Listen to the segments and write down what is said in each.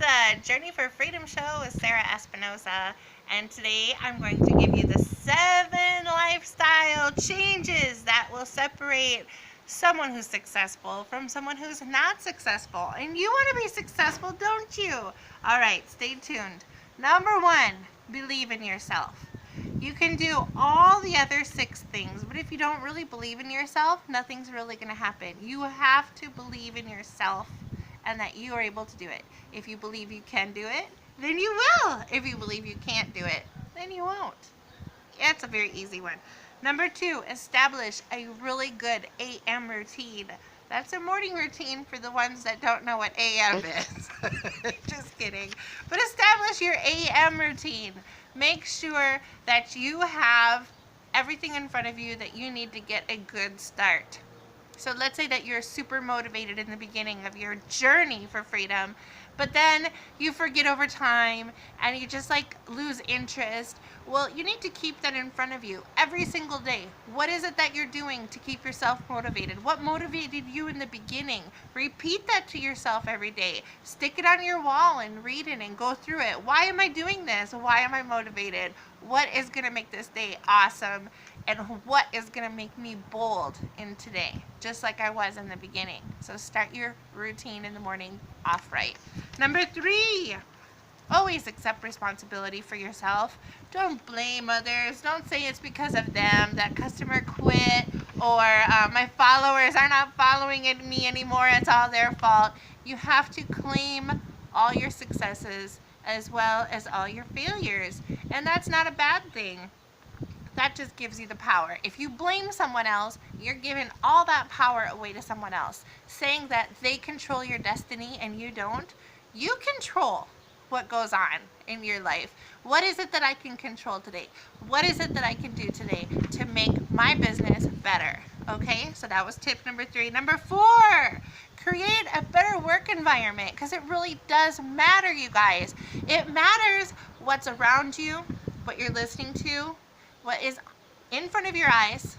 the Journey for Freedom show with Sarah Espinosa, and today I'm going to give you the 7 lifestyle changes that will separate someone who's successful from someone who's not successful. And you want to be successful, don't you? All right, stay tuned. Number 1, believe in yourself. You can do all the other 6 things, but if you don't really believe in yourself, nothing's really going to happen. You have to believe in yourself and that you are able to do it. If you believe you can do it, then you will. If you believe you can't do it, then you won't. It's a very easy one. Number 2, establish a really good AM routine. That's a morning routine for the ones that don't know what AM is. Just kidding. But establish your AM routine. Make sure that you have everything in front of you that you need to get a good start. So let's say that you're super motivated in the beginning of your journey for freedom, but then you forget over time and you just lose interest. Well, you need to keep that in front of you every single day. What is it that you're doing to keep yourself motivated? What motivated you in the beginning? Repeat that to yourself every day. Stick it on your wall and read it and go through it. Why am I doing this? Why am I motivated? What is going to make this day awesome? And what is going to make me bold in today, just like I was in the beginning. So start your routine in the morning off right. Number 3, always accept responsibility for yourself. Don't blame others. Don't say it's because of them that customer quit or my followers are not following me anymore. It's all their fault. You have to claim all your successes as well as all your failures. And that's not a bad thing. That just gives you the power. If you blame someone else, you're giving all that power away to someone else, saying that they control your destiny and you don't. You control what goes on in your life. What is it that I can control today? What is it that I can do today to make my business better? Okay, so that was tip number 3. Number 4, create a better work environment, because it really does matter, you guys. It matters what's around you, what you're listening to, what is in front of your eyes,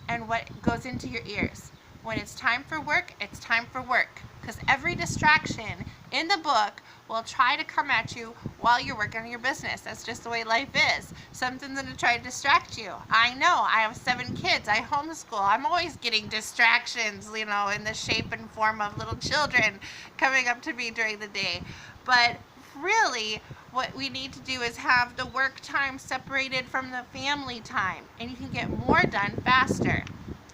and what goes into your ears. When it's time for work, it's time for work. Because every distraction in the book will try to come at you while you're working on your business. That's just the way life is. Something's going to try to distract you. I know. I have 7 kids. I homeschool. I'm always getting distractions, in the shape and form of little children coming up to me during the day. But really, what we need to do is have the work time separated from the family time, and you can get more done faster.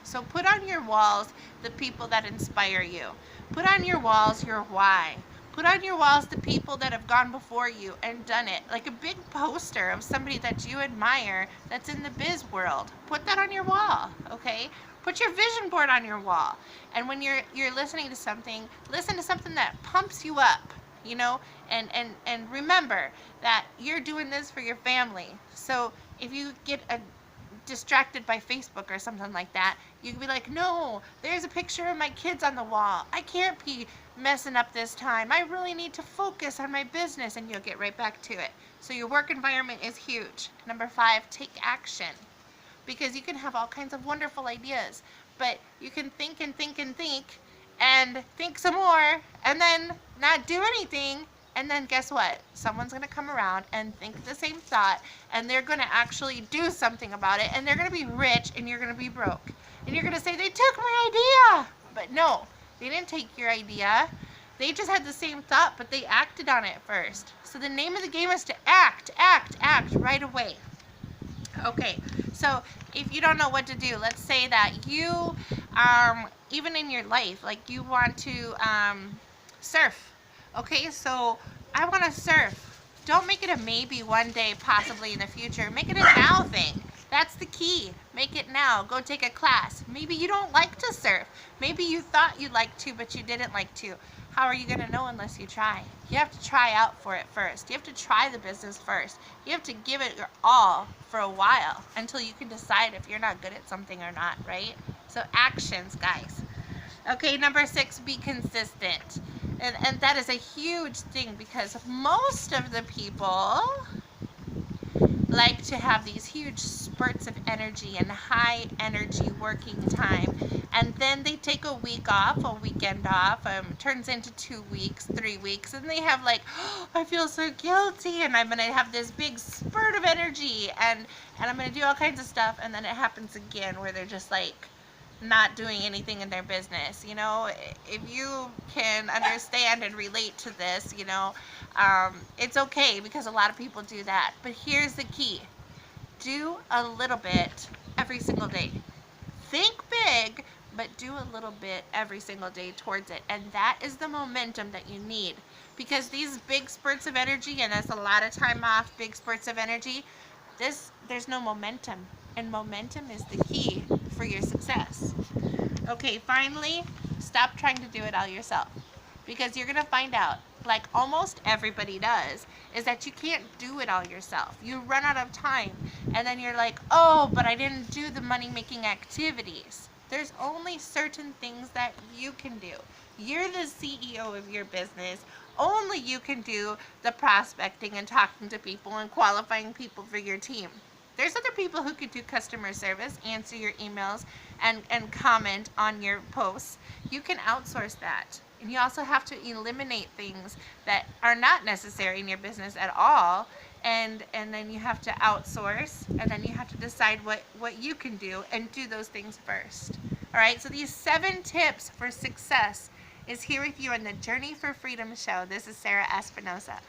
So put on your walls the people that inspire you. Put on your walls your why. Put on your walls the people that have gone before you and done it, like a big poster of somebody that you admire that's in the biz world. Put that on your wall, okay? Put your vision board on your wall. And when you're listening to something, listen to something that pumps you up. And remember that you're doing this for your family. So if you get distracted by Facebook or something like that, you can be like, no, there's a picture of my kids on the wall. I can't be messing up this time. I really need to focus on my business, and you'll get right back to it. So your work environment is huge. Number 5, take action. Because you can have all kinds of wonderful ideas, but you can think and think and think and think some more and then not do anything. And then guess what? Someone's going to come around and think the same thought, and they're going to actually do something about it, and they're going to be rich, and you're going to be broke. And you're going to say, they took my idea. But no, they didn't take your idea. They just had the same thought, but they acted on it first. So the name of the game is to act right away. Okay, so if you don't know what to do, let's say that you, even in your life, you want to surf. Okay, so I want to surf. Don't make it a maybe one day, possibly in the future. Make it a now thing. That's the key. Make it now. Go take a class. Maybe you don't like to surf. Maybe you thought you'd like to, but you didn't like to. How are you going to know unless you try? You have to try out for it first. You have to try the business first. You have to give it your all for a while until you can decide if you're not good at something or not, right? So actions, guys. Okay, number 6, be consistent. And that is a huge thing, because most of the people like to have these huge spurts of energy and high energy working time, and then they take a week off, a weekend off, turns into 2 weeks, 3 weeks, and they have like, oh, I feel so guilty, and I'm gonna have this big spurt of energy, and I'm gonna do all kinds of stuff, and then it happens again where they're just like not doing anything in their business. If you can understand and relate to this, it's okay, because a lot of people do that. But here's the key: do a little bit every single day. Think big, but do a little bit every single day towards it. And that is the momentum that you need. Because these big spurts of energy, and that's a lot of time off, big spurts of energy, there's no momentum. And momentum is the key for your success. Okay, finally, stop trying to do it all yourself. Because you're going to find out, like almost everybody does, is that you can't do it all yourself. You run out of time, and then you're like, oh, but I didn't do the money-making activities. There's only certain things that you can do. You're the CEO of your business. Only you can do the prospecting and talking to people and qualifying people for your team. There's other people who could do customer service, answer your emails, and comment on your posts. You can outsource that. And you also have to eliminate things that are not necessary in your business at all. And then you have to outsource, and then you have to decide what you can do and do those things first. All right, so these 7 tips for success is here with you on the Journey for Freedom show. This is Sarah Espinosa.